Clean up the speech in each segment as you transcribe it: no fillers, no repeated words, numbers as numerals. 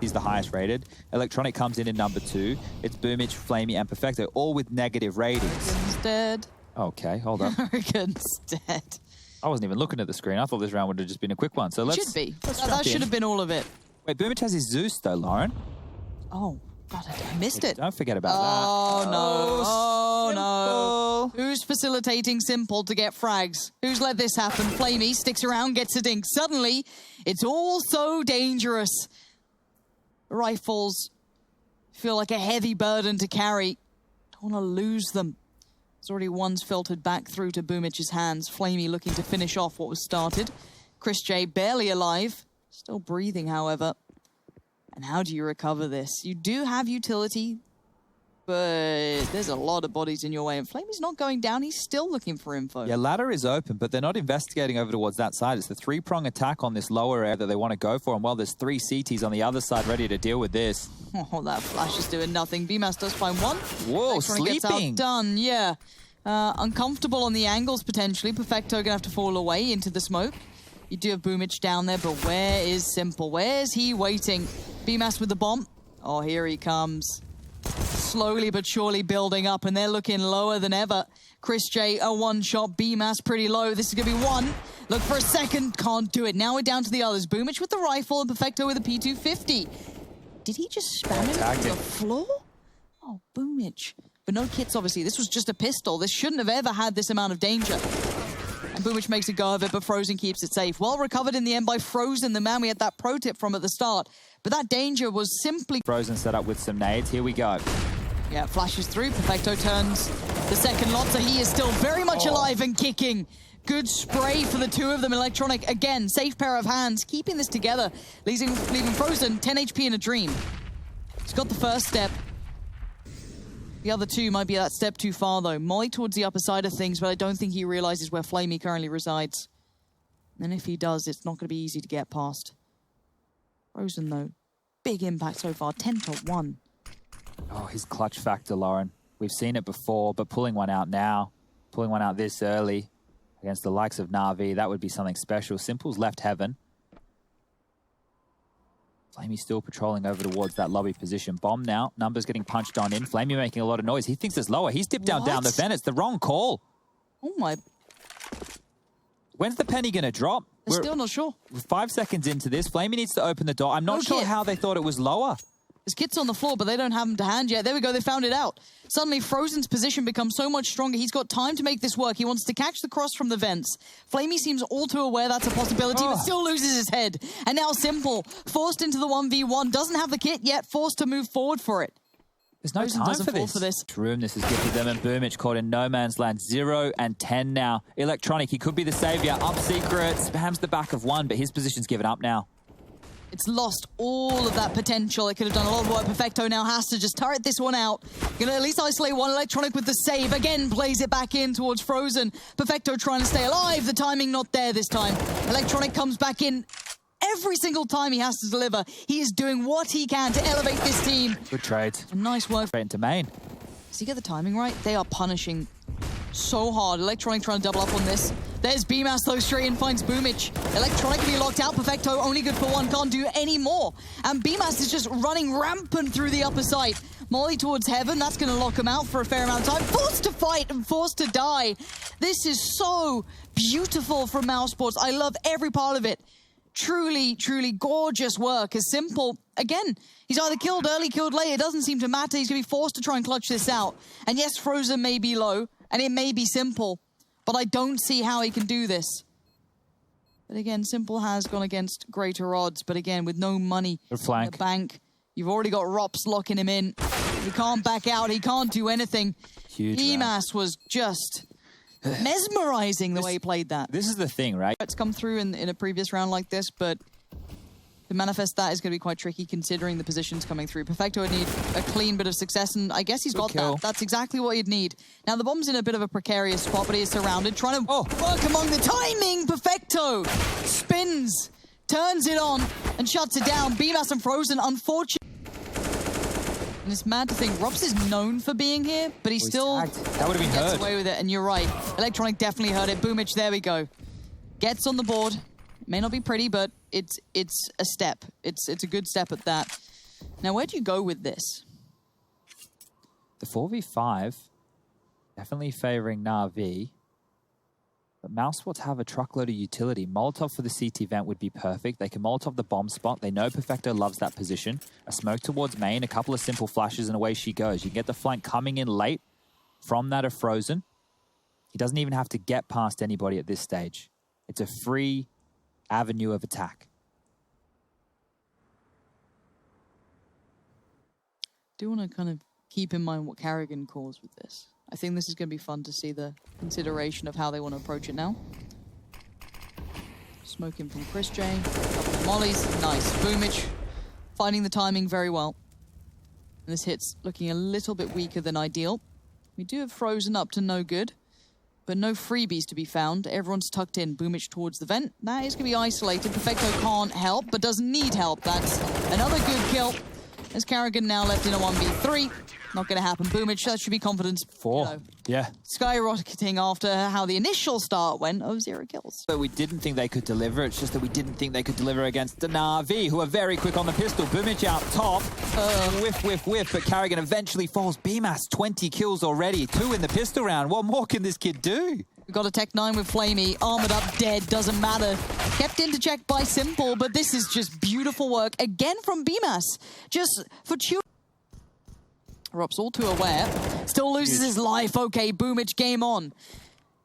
He's the highest rated. Electronic comes in number 2. It's Boomich, Flamey, and Perfecto, all with negative ratings. Arrogance dead. Okay, hold up. Arrogance dead. I wasn't even looking at the screen. I thought this round would have just been a quick one. So let's. Should be. That should have been all of it. Wait, Boomich has his Zeus though, Lauren. Oh, God, I missed it. Don't forget about that. Oh, no. Simple. Who's facilitating Simple to get frags? Who's let this happen? Flamey sticks around, gets a dink. Suddenly, it's all so dangerous. Rifles feel like a heavy burden to carry. Don't want to lose them. There's already one's filtered back through to Boomich's hands. Flamey looking to finish off what was started. Chris J barely alive. Still breathing, however. And how do you recover this? You do have utility, but there's a lot of bodies in your way. And Flamey's not going down. He's still looking for info. Yeah, ladder is open, but they're not investigating over towards that side. It's the 3-prong attack on this lower area that they want to go for. And while there's 3 CTs on the other side ready to deal with this. Oh, that flash is doing nothing. BMAS does find one. Whoa, sleeping. Gets outdone, yeah. Uncomfortable on the angles, potentially. Perfecto going to have to fall away into the smoke. You do have Boomich down there, but where is Simple? Where's he waiting? BMAS with the bomb. Oh, here he comes. Slowly but surely building up, and they're looking lower than ever. Chris J, a one-shot. BMAS pretty low. This is going to be one. Look for a second. Can't do it. Now we're down to the others. Boomich with the rifle and Perfecto with a P250. Did he just spam it to the floor? Oh, Boomich. But no kits, obviously. This was just a pistol. This shouldn't have ever had this amount of danger. And Boomich makes a go of it, but Frozen keeps it safe. Well recovered in the end by Frozen, the man we had that pro tip from at the start. But that danger was simply... Frozen set up with some nades. Here we go. Yeah, flashes through. Perfecto turns the second lot, so he is still very much alive and kicking. Good spray for the two of them. Electronic, again, safe pair of hands, keeping this together, leaving Frozen 10 HP in a dream. He's got the first step. The other two might be that step too far, though. Molly towards the upper side of things, but I don't think he realizes where Flamey currently resides. And if he does, it's not going to be easy to get past. Frozen, though. Big impact so far, 10-1. Oh, his clutch factor, Lauren. We've seen it before, but pulling one out now, pulling one out this early against the likes of NaVi, that would be something special. Simple's left heaven. Flamey still patrolling over towards that lobby position. Bomb now. Numbers getting punched on in. Flamey making a lot of noise. He thinks it's lower. He's dipped down the vent. It's the wrong call. Oh, my... When's the penny going to drop? We're still not sure. We're 5 seconds into this. Flamey needs to open the door. I'm not sure how they thought it was lower. There's kits on the floor, but they don't have them to hand yet. There we go. They found it out. Suddenly, Frozen's position becomes so much stronger. He's got time to make this work. He wants to catch the cross from the vents. Flamey seems all too aware that's a possibility, but still loses his head. And now Simple, forced into the 1v1, doesn't have the kit yet, forced to move forward for it. There's no time for this. Room this has gifted them, and Boomich caught in no man's land. 0 and 10 now. Electronic, he could be the savior. Up secret, spams the back of one, but his position's given up now. It's lost all of that potential. It could have done a lot of work. Perfecto now has to just turret this one out. Gonna at least isolate one. Electronic with the save. Again, plays it back in towards Frozen. Perfecto trying to stay alive. The timing not there this time. Electronic comes back in. Every single time he has to deliver, he is doing what he can to elevate this team. Good trade. Nice work. Straight into main. Does he get the timing right? They are punishing so hard. Electronic trying to double up on this. There's BMAS though, straight in, finds Boomich. Electronic can be locked out. Perfecto only good for one, can't do any more. And BMAS is just running rampant through the upper side. Molly towards heaven, that's going to lock him out for a fair amount of time. Forced to fight and forced to die. This is so beautiful from Mousesports. I love every part of it. Truly, truly gorgeous work. As Simple, again, he's either killed early, killed late. It doesn't seem to matter. He's going to be forced to try and clutch this out. And yes, Frozen may be low, and it may be Simple, but I don't see how he can do this. But again, Simple has gone against greater odds, but again, with no money in the bank, you've already got Rops locking him in. He can't back out. He can't do anything. BMAS was just mesmerizing the way he played that. This is the thing, right? It's come through in a previous round like this, but to manifest that is going to be quite tricky considering the positions coming through. Perfecto would need a clean bit of success, and I guess he's got that. That's exactly what he'd need. Now, the bomb's in a bit of a precarious spot, but he is surrounded, trying to work among the timing. Perfecto spins, turns it on, and shuts it down. BMAS and Frozen, unfortunately. And it's mad to think Rops is known for being here, but he still that would have been gets away with it. And you're right, Electronic definitely heard it. Boomich, there we go. Gets on the board. May not be pretty, but it's a step. It's a good step at that. Now, where do you go with this? The 4v5, definitely favoring NaVi. But Mousesports have a truckload of utility. Molotov for the CT vent would be perfect. They can Molotov the bomb spot. They know Perfecto loves that position. A smoke towards main, a couple of simple flashes, and away she goes. You can get the flank coming in late from that of Frozen. He doesn't even have to get past anybody at this stage. It's a free avenue of attack. Do want to kind of keep in mind what Carrigan calls with this. I think this is going to be fun to see the consideration of how they want to approach it now. Smoking from Chris J. Couple of mollies. Nice. Boomich finding the timing very well. And this hit's looking a little bit weaker than ideal. We do have Frozen up to no good, but no freebies to be found. Everyone's tucked in. Boomich towards the vent. That is going to be isolated. Perfecto can't help, but doesn't need help. That's another good kill. As Carrigan now left in a 1v3. Not going to happen. Boomich, that should be confidence. 4. You know, yeah. Skyrocketing after how the initial start went of 0 kills. But we didn't think they could deliver. It's just that we didn't think they could deliver against the NaVi, who are very quick on the pistol. Boomich out top. Whiff, whiff, whiff. But Carrigan eventually falls. BMAS, 20 kills already. 2 in the pistol round. What more can this kid do? We've got a Tech 9 with Flamey. Armored up, dead. Doesn't matter. Kept into check by Simple, but this is just beautiful work. Again from BMAS. Just for Rops all too aware. Still loses his life. Okay, Boomich, game on.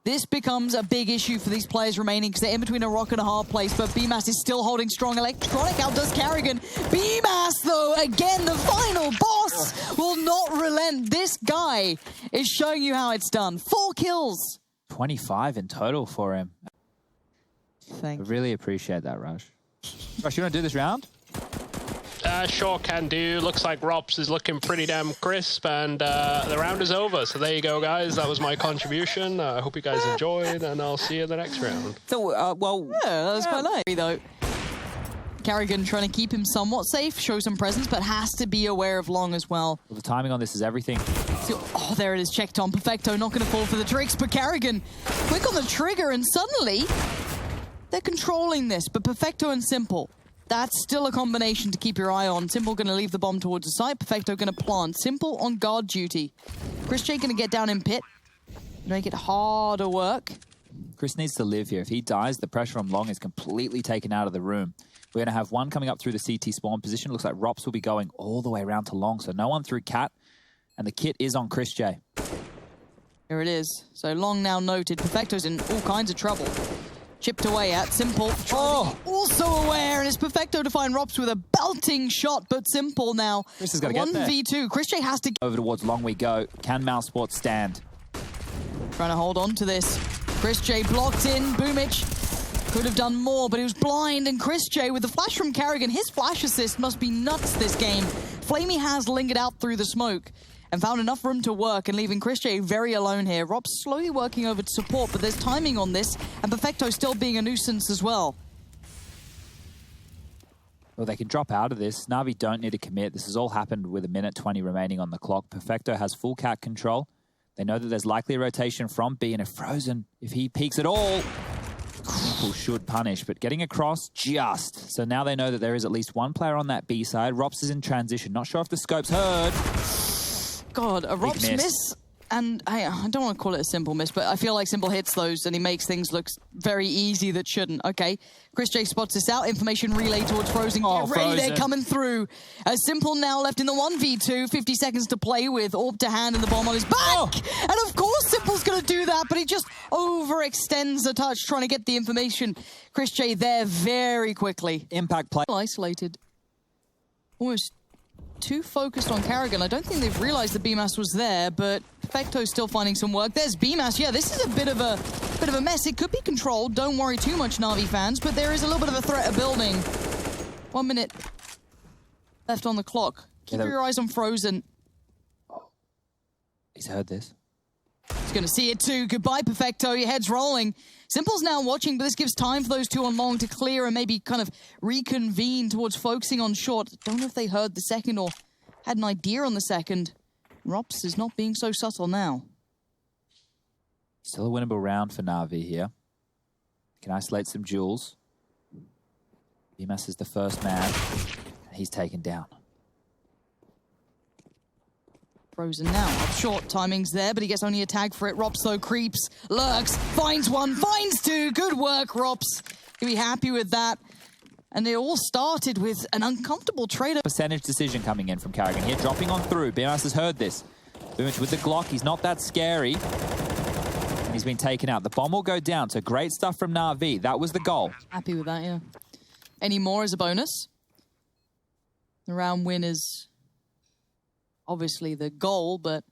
This becomes a big issue for these players remaining because they're in between a rock and a hard place, but BMAS is still holding strong. Electronic outdoes Carrigan. BMAS, though, again, the final boss will not relent. This guy is showing you how it's done. 4 kills. 25 in total for him. Thank you. I really appreciate that, Raj. Raj, you want to do this round? Sure can do. Looks like Rops is looking pretty damn crisp, and the round is over. So there you go, guys. That was my contribution. I hope you guys enjoyed, and I'll see you in the next round. So, well... Yeah, that was quite nice, though. Carrigan trying to keep him somewhat safe, show some presence, but has to be aware of Long as well. The timing on this is everything. So, oh, there it is, checked on. Perfecto, not going to fall for the tricks, but Carrigan, quick on the trigger, and suddenly they're controlling this, but Perfecto and Simple. That's still a combination to keep your eye on. Simple going to leave the bomb towards the site. Perfecto going to plant. Simple on guard duty. Chris J going to get down in pit. Make it harder work. Chris needs to live here. If he dies, the pressure on Long is completely taken out of the room. We're going to have one coming up through the CT spawn position. Looks like Rops will be going all the way around to Long, so no one through Cat. And the kit is on Chris J. Here it is. So Long now noted. Perfecto's in all kinds of trouble. Chipped away at. Simple. Oh. Also aware, and it's Perfecto to find Rops with a belting shot, but Simple now. Chris has got to get there. 1v2. Chris J has to... Over towards Long we go. Can Mousesports stand? Trying to hold on to this. Chris J blocked in. Boomich could have done more, but he was blind, and Chris J with the flash from Carrigan. His flash assist must be nuts this game. Flamey has lingered out through the smoke and found enough room to work, and leaving Chris J very alone here. Rob slowly working over to support, but there's timing on this, and Perfecto still being a nuisance as well. Well, they can drop out of this. NaVi don't need to commit. This has all happened with 1:20 remaining on the clock. Perfecto has full cat control. They know that there's likely a rotation from B, and if Frozen, if he peeks at all, should punish, but getting across just. So now they know that there is at least one player on that B side. Rops is in transition. Not sure if the scope's heard. God, a Rops miss. And I don't want to call it a Simple miss, but I feel like Simple hits those and he makes things look very easy that shouldn't. Okay, Chris J spots this out. Information relay towards Frozen. Get ready, they're coming through. Simple now left in the 1v2. 50 seconds to play with. Orb to hand and the bomb on his back. And of course Simple's going to do that, but he just overextends a touch trying to get the information. Chris J there very quickly. Impact play. Isolated. Almost too focused on Carrigan. I don't think they've realized that BMAS was there, but Perfecto's still finding some work. There's BMAS. Yeah, this is a bit of a mess. It could be controlled. Don't worry too much, NaVi fans, but there is a little bit of a threat of building. 1 minute left on the clock. Keep your eyes on Frozen. He's heard this. He's going to see it too. Goodbye, Perfecto. Your head's rolling. Simple's now watching, but this gives time for those two on Long to clear and maybe kind of reconvene towards focusing on short. Don't know if they heard the second or had an idea on the second. Rops is not being so subtle now. Still a winnable round for NaVi here. Can isolate some duels. BMAS is the first man. He's taken down. Frozen now. Up short, timing's there, but he gets only a tag for it. Rops, though, creeps, lurks, finds one, finds two. Good work, Rops. You'll be happy with that. And it all started with an uncomfortable trade. Percentage decision coming in from Carrigan here, dropping on through. BMAS has heard this. Boomich with the Glock. He's not that scary. And he's been taken out. The bomb will go down. So great stuff from NaVi. That was the goal. Happy with that, yeah. Any more as a bonus? The round win is obviously the goal, but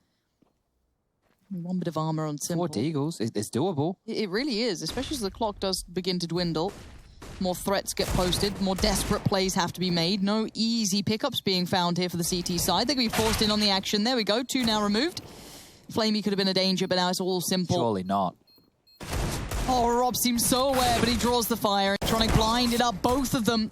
one bit of armor on Simple. 4 Deagles. It's doable. It really is, especially as the clock does begin to dwindle. More threats get posted, more desperate plays have to be made. No easy pickups being found here for the CT side. They're going to be forced in on the action. There we go, 2 now removed. Flamey could have been a danger, but now it's all Simple. Surely not. Oh, Rob seems so aware, but he draws the fire. Trying to blind it up, both of them.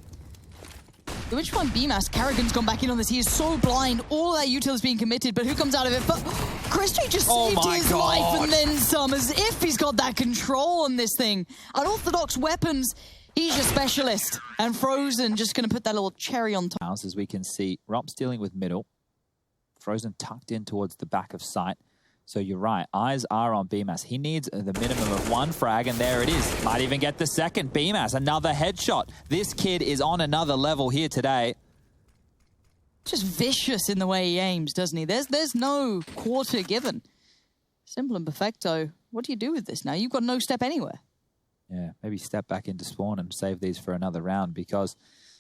Which one? BMAS. Carrigan's gone back in on this. He is so blind. All that util is being committed, but who comes out of it? But Christy just saved his life and then some, as if he's got that control on this thing. Unorthodox weapons. He's your specialist. And Frozen just going to put that little cherry on top. As we can see, Rops dealing with middle. Frozen tucked in towards the back of sight. So you're right, eyes are on BMAS. He needs the minimum of 1 frag, and there it is. Might even get the second. BMAS, another headshot. This kid is on another level here today. Just vicious in the way he aims, doesn't he? There's no quarter given. Simple and Perfecto. What do you do with this now? You've got no step anywhere. Yeah, maybe step back into spawn and save these for another round, because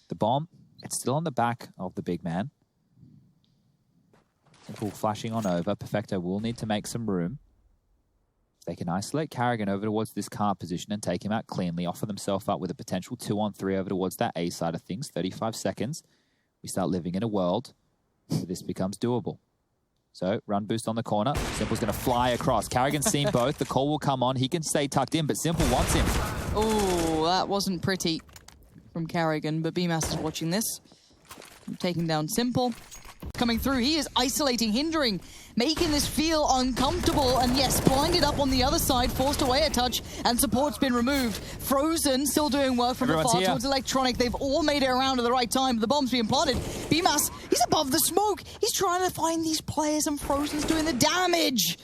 the bomb, it's still on the back of the big man. Simple flashing on over. Perfecto will need to make some room. They can isolate Carrigan over towards this cart position and take him out cleanly, offer themselves up with a potential 2-on-3 over towards that A side of things. 35 seconds. We start living in a world where this becomes doable. So, run boost on the corner. Simple's going to fly across. Carrigan's seen both. The call will come on. He can stay tucked in, but Simple wants him. Oh, that wasn't pretty from Carrigan, but BMAS is watching this. Taking down Simple. Coming through, he is isolating, hindering, making this feel uncomfortable, and yes, blinded up on the other side, forced away a touch, and support's been removed. Frozen still doing work from afar towards Electronic. They've all made it around at the right time, but the bomb's being planted. BMAS, he's above the smoke. He's trying to find these players, and Frozen's doing the damage.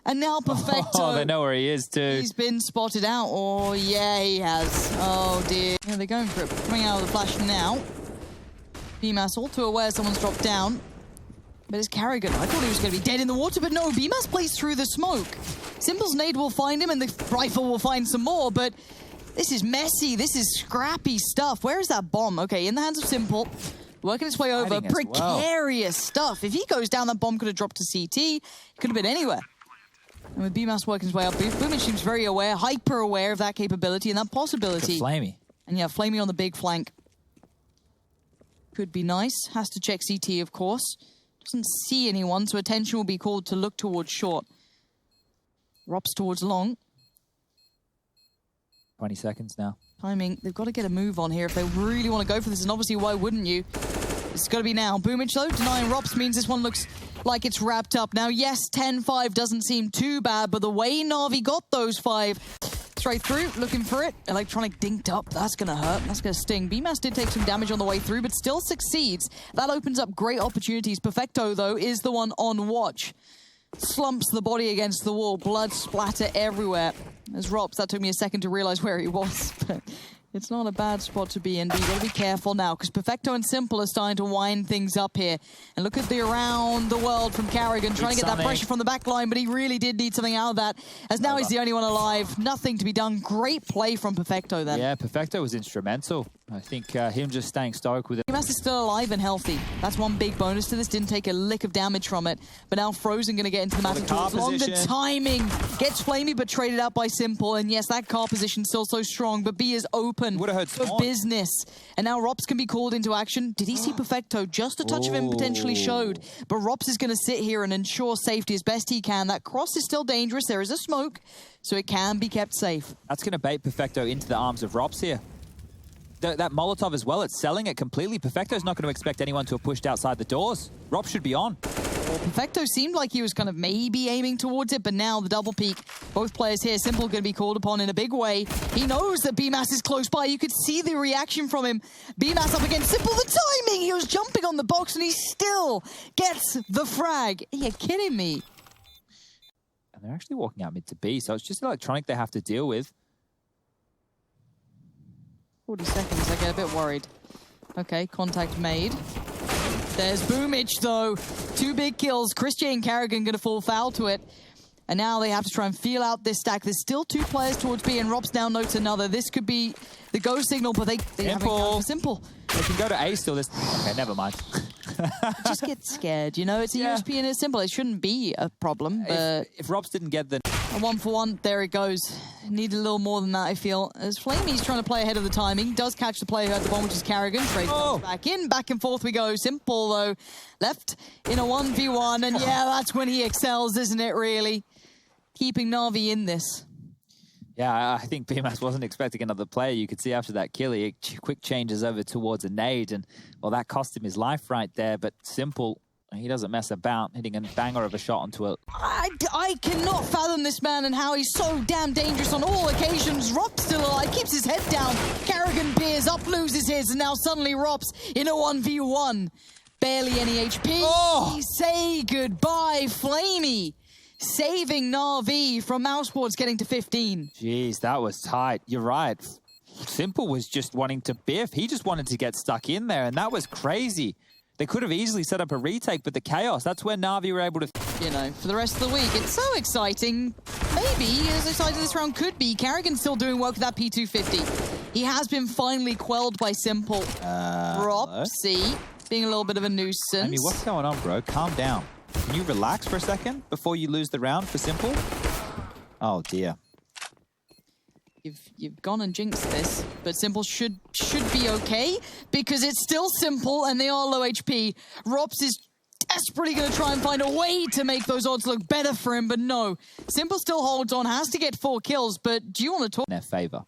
And now Perfecto. Oh, they know where he is too. He's been spotted out. Oh, yeah, he has. Oh, dear. Yeah, they're going for it. Coming out of the flash now. BMAS all too aware someone's dropped down. But it's Carrigan. I thought he was going to be dead in the water, but no, BMAS plays through the smoke. Simple's nade will find him, and the rifle will find some more, but this is messy. This is scrappy stuff. Where is that bomb? Okay, in the hands of Simple. Working its way over. Precarious stuff. If he goes down, that bomb could have dropped to CT. It could have been anywhere. And with BMAS working his way up, Boomich seems very aware, hyper aware of that capability and that possibility. Flamey. And yeah, Flamey on the big flank. Could be nice. Has to check CT, of course. Doesn't see anyone, so attention will be called to look towards short. Rops towards long. 20 seconds now. Timing. They've got to get a move on here if they really want to go for this, and obviously, why wouldn't you? It's got to be now. Boomich, though, denying Rops means this one looks like it's wrapped up. Now, yes, 10-5 doesn't seem too bad, but the way NaVi got those 5... straight through, looking for it. Electronic dinked up. That's going to hurt. That's going to sting. BMAS did take some damage on the way through, but still succeeds. That opens up great opportunities. Perfecto, though, is the one on watch. Slumps the body against the wall. Blood splatter everywhere. As Rops, that took me a second to realize where he was, but it's not a bad spot to be in. But you got to be careful now, because Perfecto and Simple are starting to wind things up here. And look at the around the world from Carrigan, trying to get that pressure from the back line, but he really did need something out of that, as now he's the only one alive. Nothing to be done. Great play from Perfecto then. Yeah, Perfecto was instrumental. I think him just staying stoic with it. BMAS is still alive and healthy. That's one big bonus to this. Didn't take a lick of damage from it. But now Frozen going to get into the matter towards long. The timing gets Flamey, but traded out by Simple. And yes, that car position still so strong, but B is open for business. And now Rops can be called into action. Did he see Perfecto? Just a touch of him potentially showed. But Rops is going to sit here and ensure safety as best he can. That cross is still dangerous. There is a smoke, so it can be kept safe. That's going to bait Perfecto into the arms of Rops here. That Molotov as well, it's selling it completely. Perfecto's not going to expect anyone to have pushed outside the doors. Rops should be on. Or Perfecto seemed like he was kind of maybe aiming towards it, but now the double peek. Both players here, Simple going to be called upon in a big way. He knows that BMAS is close by. You could see the reaction from him. BMAS up against Simple. The timing! He was jumping on the box and he still gets the frag. Are you kidding me? And they're actually walking out mid to B, so it's just Electronic they have to deal with. 40 seconds, I get a bit worried. Okay, contact made. There's Boomich, though. 2 big kills. Chris J and Carrigan going to fall foul to it. And now they have to try and feel out this stack. There's still 2 players towards B, and Robs now notes another. This could be the go signal, but they haven't gone for Simple. They can go to A still. This. Okay, never mind. Just get scared, you know? It's a USP and it's Simple. It shouldn't be a problem, but... If Robs didn't get the... A 1-for-1, there it goes. Need a little more than that, I feel. As Flamey's trying to play ahead of the timing, does catch the player who had the bomb, which is Carrigan. Trade back in, back and forth we go. Simple, though, left in a 1v1, and yeah, that's when he excels, isn't it, really? Keeping NaVi in this. Yeah, I think BMAS wasn't expecting another player. You could see after that kill, he quick changes over towards a nade, and, well, that cost him his life right there, but Simple... He doesn't mess about, hitting a banger of a shot onto a... I cannot fathom this man and how he's so damn dangerous on all occasions. Rops still alive, keeps his head down. Carrigan peers up, loses his, and now suddenly Rops in a 1v1. Barely any HP. Oh! Say goodbye, Flamey. Saving NaVi from Mousesports getting to 15. Jeez, that was tight. You're right. Simple was just wanting to biff. He just wanted to get stuck in there, and that was crazy. They could have easily set up a retake, but the chaos, that's where NaVi were able to... You know, for the rest of the week, it's so exciting. Maybe as exciting as this round could be. Carrigan's still doing work with that P250. He has been finally quelled by Simple. Ropsy being a little bit of a nuisance. I mean, what's going on, bro? Calm down. Can you relax for a second before you lose the round for Simple? Oh, dear. You've gone and jinxed this, but Simple should be okay because it's still Simple and they are low HP. Rops is desperately going to try and find a way to make those odds look better for him, but no. Simple still holds on, has to get 4 kills, but do you want to talk? In their favor.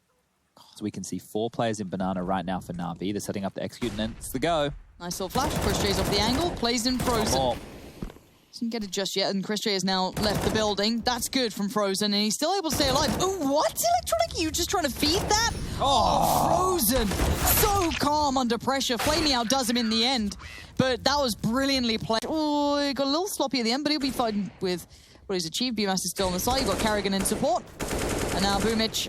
So we can see 4 players in Banana right now for NaVi. They're setting up the execute, and it's the go. Nice little flash. Chris J's off the angle, plays in Frozen. Doesn't get it just yet, and Chris J has now left the building. That's good from Frozen, and he's still able to stay alive. Oh, what? Electronic, you just trying to feed that? Oh, Frozen. So calm under pressure. Flamey outdoes him in the end, but that was brilliantly played. Oh, he got a little sloppy at the end, but he'll be fighting with what he's achieved. BMAS is still on the side. You've got Carrigan in support, and now Boomich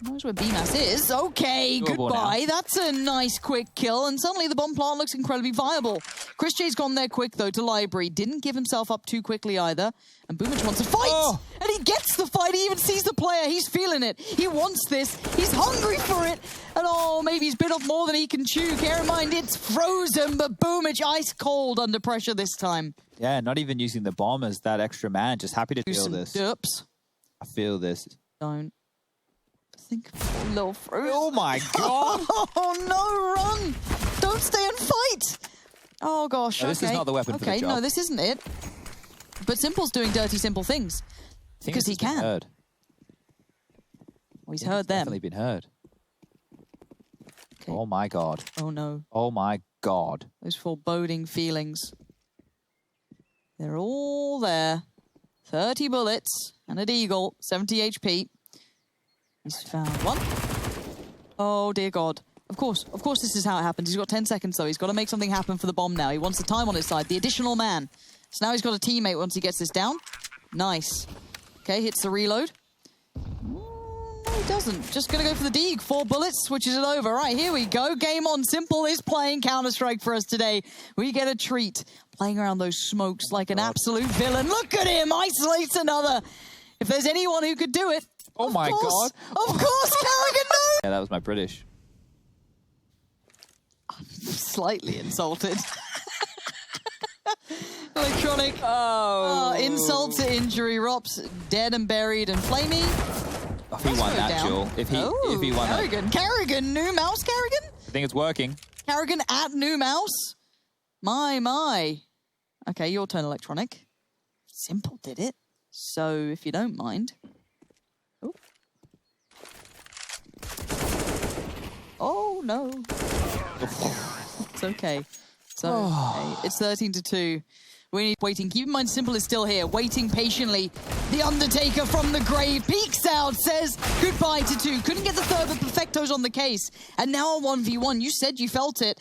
knows where BMAS is. Okay, goodbye. That's a nice quick kill, and suddenly the bomb plant looks incredibly viable. Chris J's gone there quick, though, to Library. Didn't give himself up too quickly either. And Boomich wants to fight! And he gets the fight. He even sees the player. He's feeling it. He wants this. He's hungry for it. And oh, maybe he's bit off more than he can chew. Bear in mind, it's Frozen, but Boomich ice cold under pressure this time. Yeah, not even using the bomb as that extra man. Just happy to feel this. Derps. I feel this. Don't. Think of a little Frozen. Oh my god! Oh no, run! Don't stay and fight! Oh gosh, no, this is not the weapon for the job. No, this isn't it. But Simple's doing dirty Simple things. Because he can. Heard. Well, he's heard them. Definitely been heard. Okay. Oh my god. Oh no. Oh my god. Those foreboding feelings. They're all there. 30 bullets and a deagle, 70 HP. He's found one. Oh, dear God. Of course this is how it happens. He's got 10 seconds, though. He's got to make something happen for the bomb now. He wants the time on his side, the additional man. So now he's got a teammate once he gets this down. Nice. Okay, hits the reload. No, he doesn't. Just going to go for the deeg. 4 bullets, switches it over. Right, here we go. Game on. Simple is playing Counter-Strike for us today. We get a treat. Playing around those smokes like an absolute villain. Look at him. Isolates another. If there's anyone who could do it, oh my god. Of course, Carrigan, no! Yeah, that was my British. I'm slightly insulted. Electronic. Insult to injury. Rops dead and buried and Flamey. If he won that duel. If he won Carrigan. that. Carrigan, new mouse, Carrigan? I think it's working. Carrigan at new mouse? My. Okay, your turn, Electronic. Simple did it. So, if you don't mind. Oh, no. It's okay. It's okay. It's 13-2. Waiting. Keep in mind, Simple is still here, waiting patiently. The Undertaker from the grave peeks out, says goodbye to 2. Couldn't get the third, but Perfecto's on the case. And now a 1v1. You said you felt it.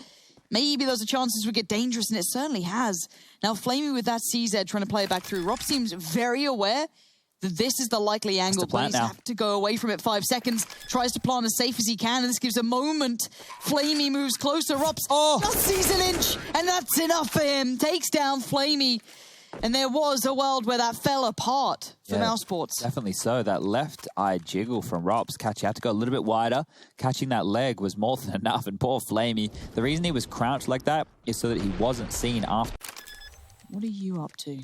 Maybe those are chances would get dangerous, and it certainly has. Now, Flamey with that CZ trying to play it back through. Rob seems very aware that this is the likely angle. But he's have to go away from it 5 seconds. Tries to plant as safe as he can, and this gives a moment. Flamey moves closer. Rops just sees an inch, and that's enough for him. Takes down Flamey. And there was a world where that fell apart for Mousesports. Definitely so. That left eye jiggle from Rops. Catch, you have to go a little bit wider. Catching that leg was more than enough. And poor Flamey, the reason he was crouched like that is so that he wasn't seen after. What are you up to?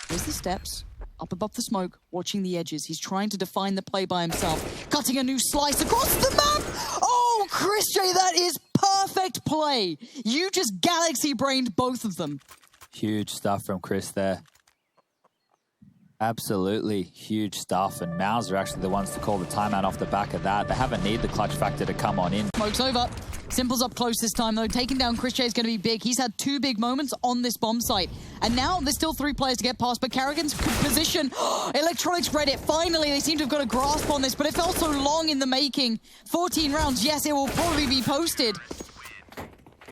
Here's the steps. Up above the smoke, watching the edges. He's trying to define the play by himself. Cutting a new slice across the map! Oh, Chris J, that is perfect play. You just galaxy-brained both of them. Huge stuff from Chris there. Absolutely huge stuff. And Mouse are actually the ones to call the timeout off the back of that. They haven't need the clutch factor to come on in. Smoke's over. Simple's up close this time, though. Taking down Chris J is going to be big. He's had 2 big moments on this bomb site. And now there's still 3 players to get past, but Carrigan's position. Electronics read it. Finally, they seem to have got a grasp on this, but it felt so long in the making. 14 rounds. Yes, it will probably be posted.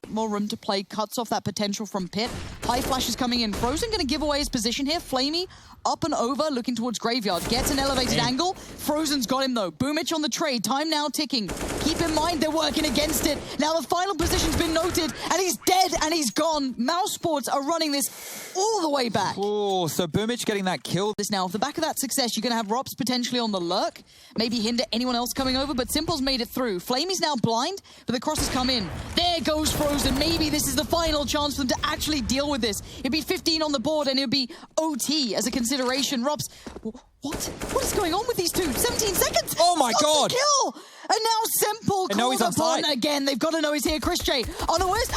More room to play, cuts off that potential from Pit. High flash is coming in. Frozen going to give away his position here. Flamey up and over, looking towards Graveyard. Gets an elevated angle. Frozen's got him though. Boomich on the trade. Time now ticking. Keep in mind they're working against it. Now the final position's been noted, and he's dead and he's gone. Mousesports are running this all the way back. Oh, so Boomich getting that kill. This now, off the back of that success, you're going to have Rops potentially on the lurk. Maybe hinder anyone else coming over, but Simple's made it through. Flamey's now blind, but the cross has come in. There goes Frozen. Maybe this is the final chance for them to actually deal with this. It'd be 15 on the board, and it'd be OT as a consideration. Rops, what is going on with these 2? 17 seconds! Oh my God! Kill! And now Simple calls upon again. They've got to know he's here. Chris J, unawares.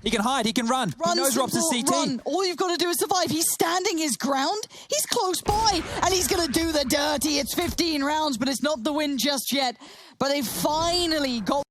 He can hide, he can run. He knows Rops is CT. Run. All you've got to do is survive. He's standing his ground. He's close by, and he's going to do the dirty. It's 15 rounds, but it's not the win just yet. But they finally got